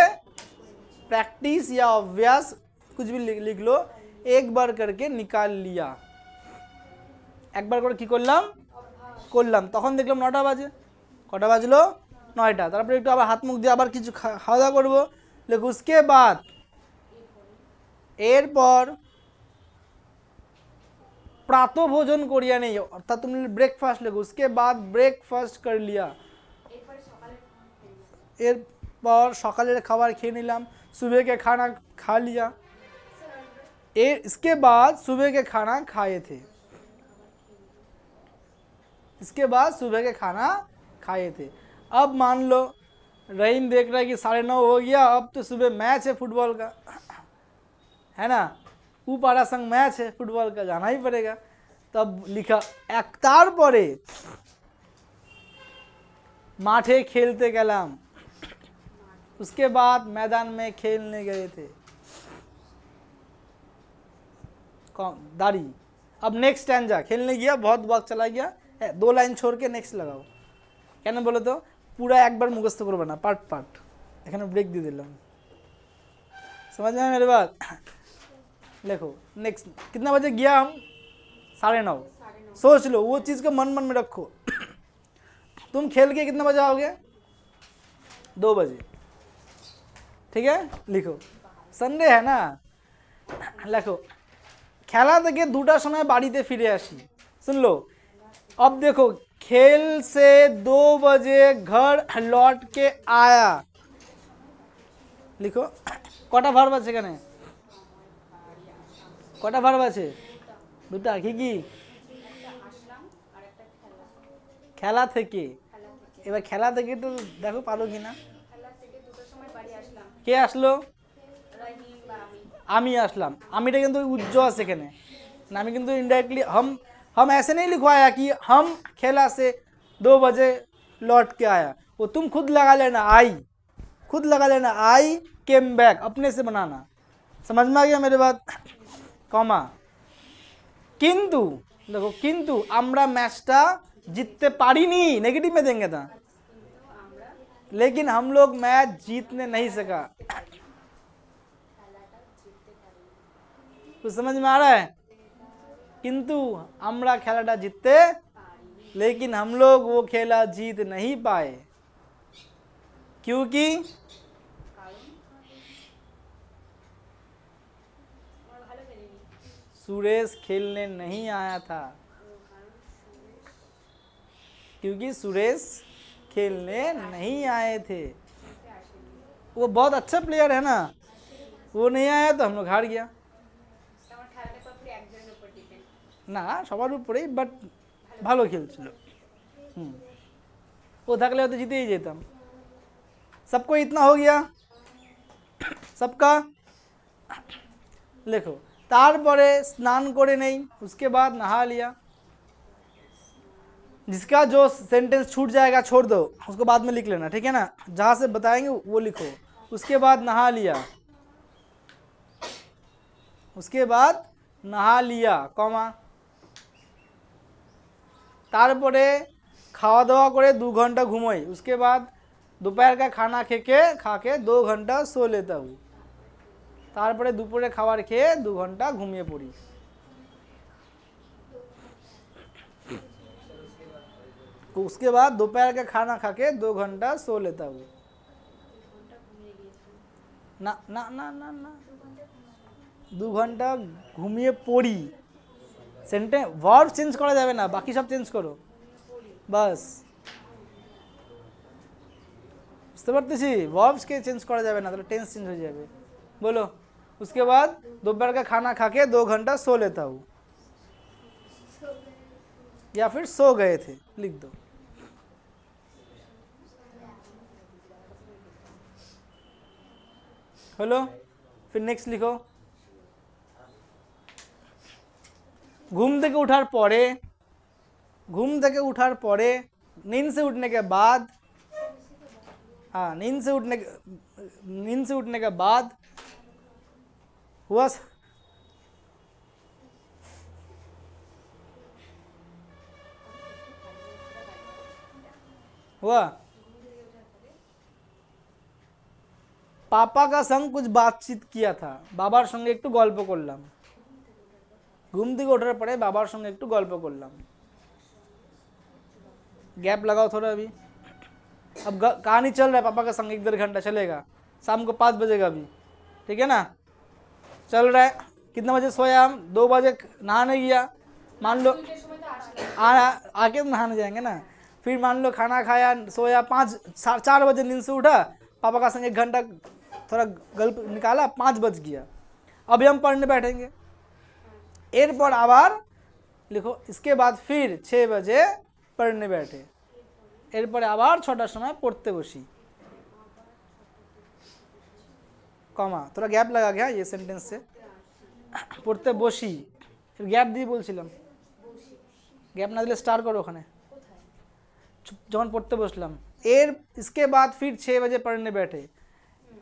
A: प्रैक्टिस या अभ्यास कुछ भी लिख लो, 1 बार करके निकाल लिया। 1 बार करे कि করলাম, তখন দেখলাম 9টা বাজে, কটা বাজলো? 9টা। তারপরে একটু আবার হাত মুখ দিয়ে আবার কিছু খাওয়া দাওয়া করবো, লেখো उसके बाद, এরপর प्रातः भोजन करिया नहीं, अर्थात तुम ब्रेकफास्ट लेगो, उसके बाद ब्रेकफास्ट कर लिया, एरपर सकालेर खाबार खेये निलाम, सुबह के खाना खा लिया। इसके बाद सुबह के खाना खाए थे, इसके बाद सुबह के खाना खाए थे। अब मान लो रहीम देख रहा है कि 9:30 हो गया, अब तो सुबह मैच है फुटबॉल का, है ना, ऊपारा संग मैच है फुटबॉल का, जाना ही पड़ेगा। तब लिखा एकतार परे माठे खेलते गलाम, उसके बाद मैदान में खेलने गए थे। कौन? दाढ़ी। अब नेक्स्ट स्टैंजा, खेलने गया, बहुत वक्त चला गया, 2 लाइन छोड़ के नेक्स्ट लगाओ। কেন বলো তো, পুরা একবার মুখস্থ করবে না, পার্ট পার্ট, এখানে ब्रेक দিয়ে দিলাম। समझ में मेरी बात? लिखो नेक्स्ट, कितना बजे गया हम? 9:30। सोच लो, वो चीज़ को मन मन में रखो। तुम खेल के कितना बजे आओगे? 2 बजे, ठीक है। लिखो संडे है ना, लिखो खेला থেকে 2টার সময় বাড়িতে ফিরে আসি। सुन लो, अब देखो खेल से 2 बजे घर लौट के आया। लिखो কটা ভার্ব আছে এখানে? কটা ভার্ব আছে? 2টা। কি কি? খেলা থেকে। এবার খেলা থেকে তো দেখো পারো কিনা। কে আসলো? আমি আসলাম। আমিটা কিন্তু উজ্জ্বল আছে এখানে না, আমি কিন্তু ইনडाইরেক্টলি हम ऐसे नहीं लिखवाया कि हम खेला से 2 बजे लौट के आया, वो तुम खुद लगा लेना, आई, खुद लगा लेना, आई केम बैक, अपने से बनाना। समझ में आ गया मेरी बात? कॉमा। किंतु देखो, किंतु আমরা मैचটা जीतते पारिनी, नेगेटिव में देंगे था, लेकिन हम लोग मैच जीतने नहीं सका। कुछ समझ में आ रहा है? किंतु আমরা খেলাটা जीतते, लेकिन हम लोग वो खेला जीत नहीं पाए, क्योंकि सुरेश खेलने नहीं आया था, क्योंकि सुरेश खेलने नहीं आए थे। वो बहुत अच्छा प्लेयर है ना, वो नहीं आया तो हम लोग हार गया না, সবার উপরেই, বাট ভালো খেলছিল। ও থাকলে হয়তো জিতেই যেতাম। सबको इतना हो गया? सबका? लिखो तारपरे स्नान करे नहीं, उसके बाद नहा लिया। जिसका जो सेंटेंस छूट जाएगा छोड़ दो, उसको बाद में लिख लेना, ठीक है ना, जहाँ से बताएंगे वो लिखो। उसके बाद नहा लिया, उसके बाद नहा लिया, कॉमा। तारपरे खावा दावा करे 2 घंटा घुमोई, उसके बाद दोपहर का खाना खा के 2 घंटा सो लेता हूँ। तारपरे दोपहर खावार खेয়ে 2 घंटा घुमिए पड़ी। उसके बाद दोपहर का खाना खा के 2 घंटा सो लेता हूँ। ना ना ना ना ना, 2 घंटा घुमिए पड़ी। सेंटेंस वर्ब चेंज करा जाবে না, बाकी सब चेंज करो बस। বুঝতে পারতেছি? वर्ब्स के चेंज करा जाবে না, তাহলে টেন্স चेंज हो जाएगा। बोलो उसके बाद दोपहर का खाना खा के 2 घंटा सो लेता हूँ, या फिर सो गए थे, लिख दो। हेलो, फिर नेक्स्ट लिखो। घूम থেকে उठार परे, घूम থেকে उठार परे, नींद से उठने के बाद, हाँ नींद से उठने के बाद हुआ हुआ पापा का संग कुछ बातचीत किया था, बाबार संगे एकटू गल्प करलाम। घूम থেকে ওঠার পরে বাবার সঙ্গে একটু গল্প করলাম। गैप लगाओ थोड़ा अभी। अब कहानी चल रहा है, पापा का संग 1-1.5 घंटा चलेगा, शाम को 5 बजेगा अभी, ठीक है ना, चल रहा है। कितना बजे सोया हम? 2 बजे नहाने गया, मान लो आके नहाने जाएंगे ना, फिर मान लो खाना खाया, सोया, 4 बजे नींद से उठा, पापा का संग 1 घंटा थोड़ा गल्प निकाला, 5 बज गया। अभी हम पढ़ने बैठेंगे, एरपर आबार लिखो, इसके बाद फिर 6 बजे पढ़ने बैठे, एरपर आबार 6टार समय पढ़ते बसी, कमा थोड़ा गैप लगा गया ये सेंटेंस से, पढ़ते बसी फिर गैप दिए बोलছিলাম, गैप ना दिले स्टार करो ओखाने, যখন পড়তে বসলাম এর इसके बाद फिर 6 बजे पढ़ने बैठे,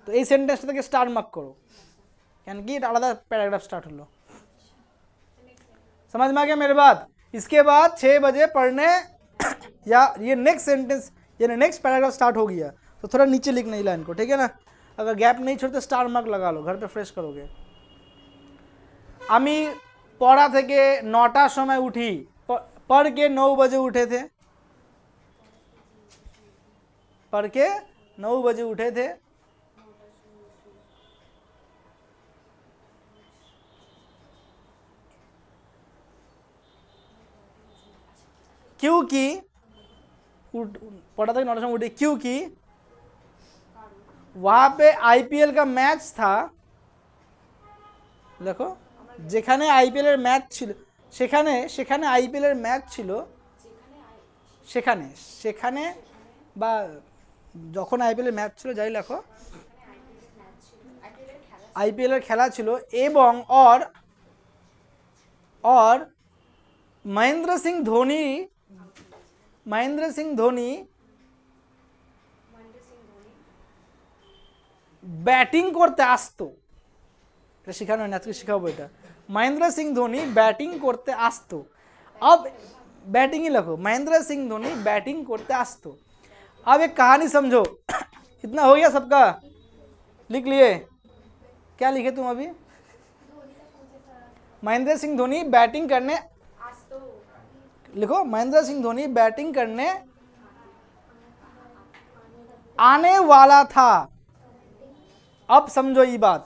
A: तो এই সেন্টেন্সটা থেকে স্টার মার্ক করো, কেন কি এটা আলাদা প্যারাগ্রাফ স্টার্ট হলো। समझ में आ गया मेरे बात? इसके बाद 6 बजे पढ़ने या ये नेक्स्ट सेंटेंस यानी नेक्स्ट पैराग्राफ स्टार्ट हो गया, तो थोड़ा नीचे लिखना ही लाइन को, ठीक है ना। अगर गैप नहीं छोड़ते स्टार मार्क लगा लो, घर पे फ्रेश करोगे। আমি পড়া থেকে 9টার সময় উঠি, पढ़ के 9 बजे उठे थे, पढ़ के 9 बजे उठे थे। क्योंकि पढ़ा था 9टाর সময় उठे, क्योंकि वहाँ पे आईपीएल का मैच था, देखो যেখানে আইপিএল এর ম্যাচ ছিল সেখানে সেখানে আইপিএল এর ম্যাচ ছিল সেখানে সেখানে বা যখন আইপিএল এর ম্যাচ ছিল যাই লেখো आईपीएल এর খেলা ছিল এবং और महेंद्र सिंह धोनी बैटिंग करते आसतो, शिखानो ना आजके शिखाबो এটা, महेंद्र सिंह धोनी बैटिंग करते आसतो। अब बैटिंग ही लिखो, महेंद्र सिंह धोनी बैटिंग करते आसतो। अब एक कहानी समझो, इतना हो गया सबका, लिख लिए? क्या लिखे तुम अभी? महेंद्र सिंह धोनी बैटिंग करने लिखो, महेंद्र सिंह धोनी बैटिंग करने आने वाला था। अब समझो ये बात,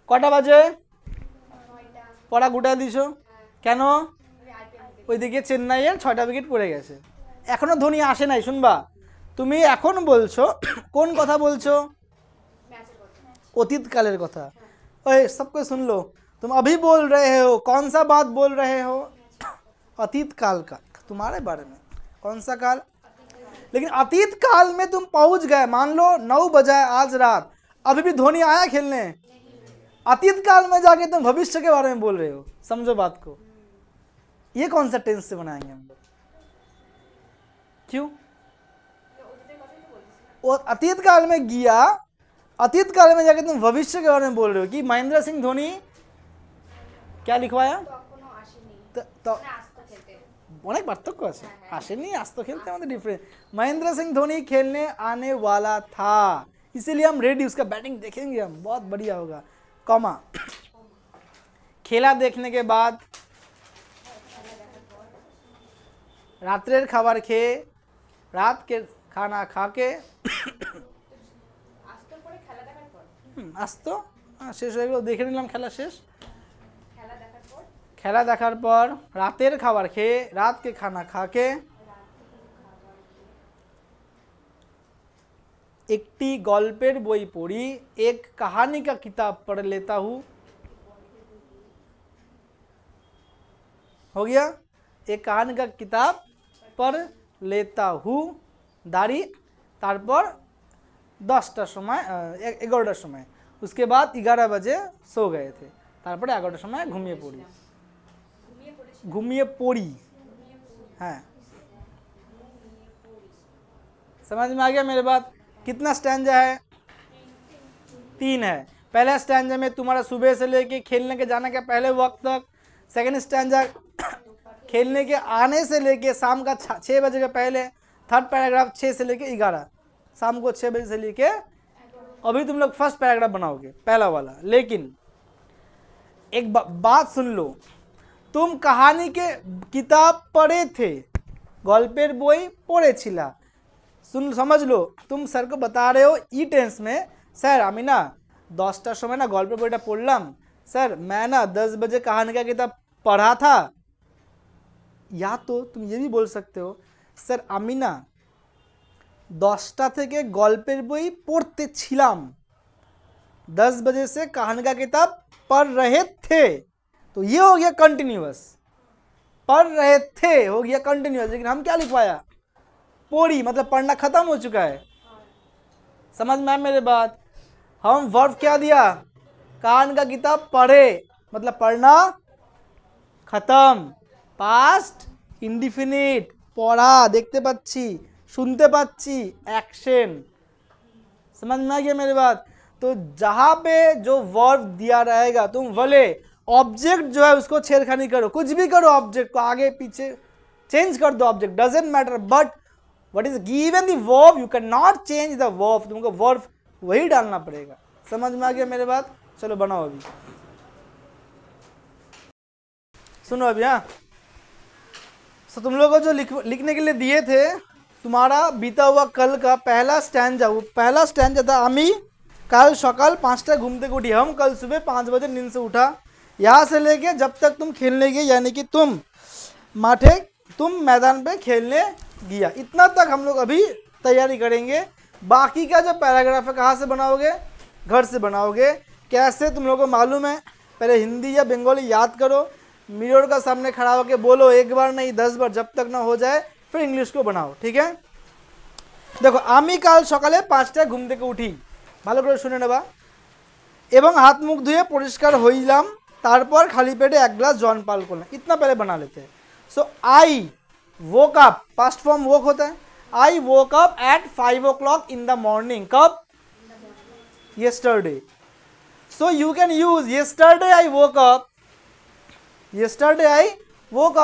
A: কটা বাজে? পড়া গুটাই দিছো কেন? ওইদিকে চেন্নাইয়ের 6টা উইকেট পড়ে গেছে, এখনো ধোনি আসে নাই। শুনবা, তুমি এখন বলছো কোন কথা বলছো? অতীতকালের কথা। ओए सबको सुन लो, तुम अभी बोल रहे हो, कौन सा बात बोल रहे हो? अतीत काल का, तुम्हारे बारे में। कौन सा काल? लेकिन अतीत काल में तुम पहुंच गए, मान लो 9 बजे आज रात, अभी भी धोनी आया खेलने, अतीत काल में जाके तुम भविष्य के बारे में बोल रहे हो। समझो बात को, ये कौन सा टेंस से बनाएंगे हम लोग? क्यों? वो अतीत काल में गया, अतीत काल में जाके तुम भविष्य के बारे में बोल रहे हो कि महेंद्र सिंह धोनी क्या लिखवाया? तो অনেক পার্থক্য আছে, আসেনি আসতো খেলতে, আমাদের डिफरेंट। महेंद्र सिंह धोनी खेलने आने वाला था, इसीलिए हम रेडी, उसका बैटिंग देखेंगे हम, बहुत बढ़िया होगा। कॉमा, खेला देखने के बाद रात्रेर खाबार खेয়ে, रात के खाना खा के আসতো, শেষ হয়ে গেল, দেখে নিলাম খেলা শেষ। খেলা দেখার পর রাতের খাবার খেয়ে, रात के खाना खा के একটি গল্পের বই পড়ি, एक कहानी का किताब पढ़ लेता हूँ। हो गया? एक कहानी का किताब पढ़ लेता हूँ, दाढ़ी, तारपर 10टार समय 11टार समय, उसके बाद 11 बजे सो गए थे, तारपर 11टार समय घुमिए पड़ी, घुमिए पड़ी। हाँ, समझ में आ गया मेरे बात? कितना स्टैंजा है? 3 है। पहला स्टैंजा में तुम्हारा सुबह से लेके खेलने के जाने के पहले वक्त तक, सेकंड स्टैंजा खेलने के आने से लेके शाम का 6 बजे के पहले, थर्ड पैराग्राफ 6 से लेके 11, शाम को 6 बजे से लेके, अभी तुम लोग फर्स्ट पैराग्राफ बनाओगे पहला वाला। लेकिन एक बात सुन लो, तुम कहानी के किताब पढ़े थे, गल्पेर बोई पढ़ेছিলা, सुन समझ लो, तुम सर को बता रहे हो ई टेंस में, सर আমি না 10টার সময় না গল্পের বইটা পড়লাম, सर मैं ना 10 बजे कहानी का किताब पढ़ा था। या तो तुम ये भी बोल सकते हो, सर আমি না 10টা থেকে গল্পের বই পড়তে ছিলাম, 10 बजे से कहानी का किताब पढ़ रहे थे, तो ये हो गया कंटिन्यूअस, पढ़ रहे थे हो गया कंटिन्यूअस, लेकिन हम क्या लिखवाया, पढ़ी, मतलब पढ़ना खत्म हो चुका है। समझ में आया मेरे बात। हम वर्ब क्या दिया, कान का किताब पढ़े, मतलब पढ़ना खत्म, पास्ट इंडिफिनिट, पढ़ा, देखते पाচ্ছি, सुनते पाচ্ছি, एक्शन। समझ में आ गया मेरी बात। तो जहां पे जो वर्ब दिया रहेगा तुम भले ऑब्जेक्ट जो है उसको छेड़खानी करो, कुछ भी करो, ऑब्जेक्ट को आगे पीछे चेंज कर दो, object doesn't matter, but what is given the verb you can not change the verb, तुमको वर्ब वही डालना पड़ेगा। समझ में आ गया मेरे बात। चलो बनाओ अभी, सुनो अभी। हाँ, तो तुम लोगों को जो लिखने के लिए दिए थे, तुम्हारा बीता हुआ कल का पहला स्टैंजा, वो पहला स्टैंजा था, आमी कल सकाल 5टा घूम থেকে उठी, हम कल सुबह 5 बजे नींद से उठा। यहाँ से लेके जब तक तुम खेलने गए, यानी कि तुम मैदान पे खेलने गया, इतना तक हम लोग अभी तैयारी करेंगे। बाकी का जो पैराग्राफ है कहाँ से बनाओगे, घर से बनाओगे। कैसे तुम लोगों को मालूम है, पहले हिंदी या बंगाली याद करो, मिरर का सामने खड़ा होकर बोलो, एक बार नहीं 10 बार, जब तक ना हो जाए फिर इंग्लिश को बनाओ, ठीक है। देखो, आमी काल सकाले 5টায় ঘুম থেকে উঠি, ভালো করে শুনে নেবা, এবং हाथ मुख धुए পরিষ্কার হইলাম, তারপর খালি পেটে এক গ্লাস জল পান করলাম, इतना पहले बना लेते हैं। So I woke up, past form woke होता है, I woke up at 5 o'clock in the morning, कब, yesterday. So you can use yesterday I woke up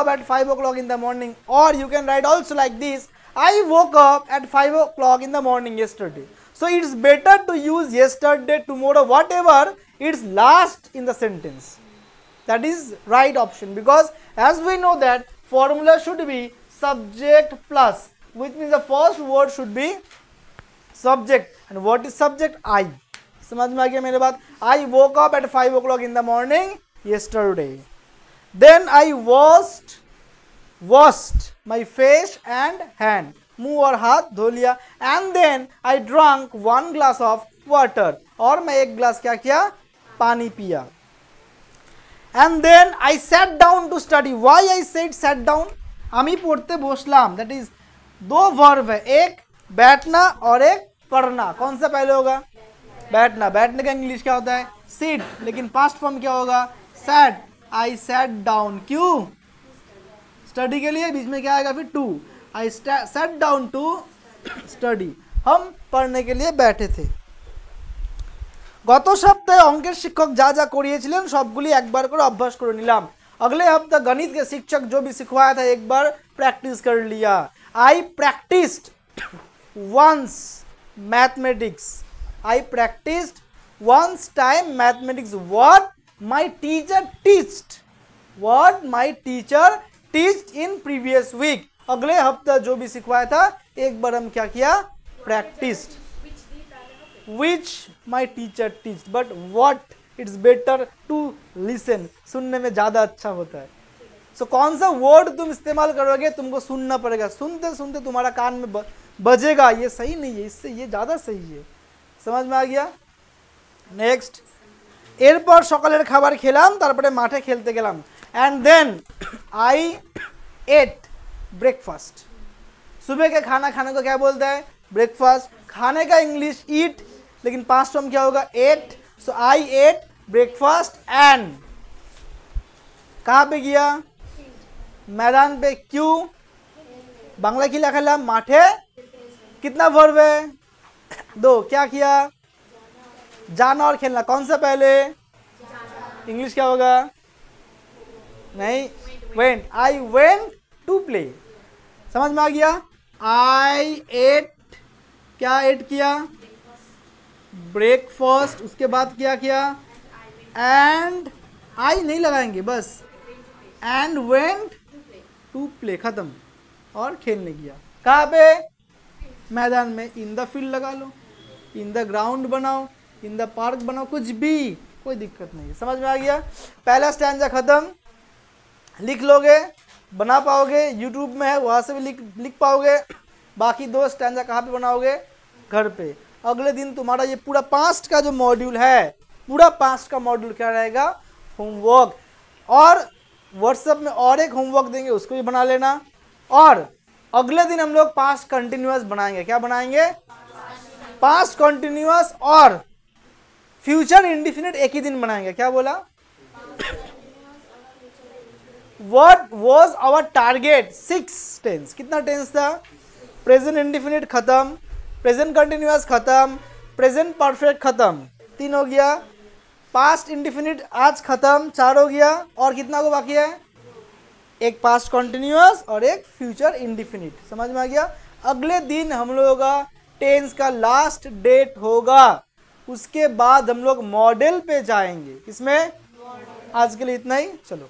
A: at 5 o'clock in the morning, or you can write also like this, I woke up at 5 o'clock in the morning yesterday. So it's better to use yesterday, tomorrow, whatever it's last in the sentence. That is right option, because as we know that formula should be subject plus, which means the first word should be subject, and what is subject, I. समझ में आ गया मेरे बात। I woke up at 5 o'clock in the morning yesterday. Then I washed my face and hand, मुंह और हाथ धो लिया, and then I drank 1 glass of water, और मैं 1 ग्लास क्या किया, पानी पिया। And then I sat down to study. Why I said sat down? আমি পড়তে বসলাম, that is 2 वर्ब है, एक बैठना और एक पढ़ना। कौन सा पहले होगा, बैठना। बैठने का इंग्लिश क्या होता है, सिट, लेकिन पास्ट फॉर्म क्या होगा, सैट। आई सैट डाउन, क्यों, स्टडी के लिए, बीच में क्या आएगा फिर to, I sat down to study, हम पढ़ने के लिए बैठे थे। गत सप्ताहे अंकेर शिक्षक जा जा करिয়েছিলেন सबगुली एक बार করে अभ्यास করে নিলাম। अगले हफ्ते गणित के शिक्षक जो भी सिखवाया था एक बार प्रैक्टिस कर लिया। I practised once mathematics, I practiced once time mathematics. What my teacher teached in previous week. अगले हफ्ते जो भी सिखवाया था एक बार हम क्या किया, practiced. Which my teacher teached, but what it's better to listen. सुनने में ज़्यादा अच्छा होता है। So कौन सा वर्ड तुम इस्तेमाल करोगे, तुमको सुनना पड़ेगा, सुनते सुनते तुम्हारा कान में बजेगा, ये सही नहीं है, इससे ये ज़्यादा सही है। समझ में आ गया। नेक्स्ट, एरपर सकालेर खाबार खेलाम, तारपरे माठे खेलते गेलाम, and then I ate breakfast. सुबह के खाना खाने को क्या बोलते हैं, ब्रेकफास्ट। खाने का इंग्लिश ईट, लेकिन पास्ट फॉर्म क्या होगा, ate. So I ate breakfast and, कहाँ पे गया, मैदान पे, क्यों, बांग्ला की लिखा माठे, कितना वर्ब है, 2, क्या किया, जाना और खेलना। कौन सा पहले, इंग्लिश क्या होगा, नहीं, went. I went to play. समझ में आ गया। आई एट, क्या एट किया, ब्रेकफास्ट, उसके बाद क्या किया, एंड आई नहीं लगाएंगे बस, एंड वेंट टू प्ले, खत्म, और खेलने गया। कहाँ पे, मैदान में। इन द फील्ड लगा लो, इन द ग्राउंड बनाओ, इन द पार्क बनाओ, कुछ भी, कोई दिक्कत नहीं है। समझ में आ गया। पहला स्टैंजा खत्म, लिख लोगे, बना पाओगे, यूट्यूब में है वहाँ से भी लिख पाओगे। बाकी 2 स्टैंजा कहाँ पे बनाओगे, घर पे। अगले दिन तुम्हारा ये पूरा पास्ट का जो मॉड्यूल है, पूरा पास्ट का मॉड्यूल क्या रहेगा, होमवर्क। और व्हाट्सएप में और एक होमवर्क देंगे, उसको भी बना लेना। और अगले दिन हम लोग पास्ट कंटिन्यूअस बनाएंगे। क्या बनाएंगे? पास्ट कंटिन्यूअस और फ्यूचर इंडिफिनिट एक ही दिन बनाएंगे। क्या बोला? What was our target? 6 tense. कितना टेंस था? प्रेजेंट इंडिफिनिट खत्म, प्रेजेंट कंटिन्यूअस खत्म, प्रेजेंट परफेक्ट खत्म, 3 हो गया। पास्ट इंडिफिनिट आज खत्म, 4 हो गया। और कितना को बाकी है? एक पास्ट कंटिन्यूअस और एक फ्यूचर इंडिफिनिट। समझ में आ गया? अगले दिन हम लोगों का टेंस का लास्ट डेट होगा, उसके बाद हम लोग मॉडल पे जाएंगे। इसमें आज के लिए इतना ही। चलो।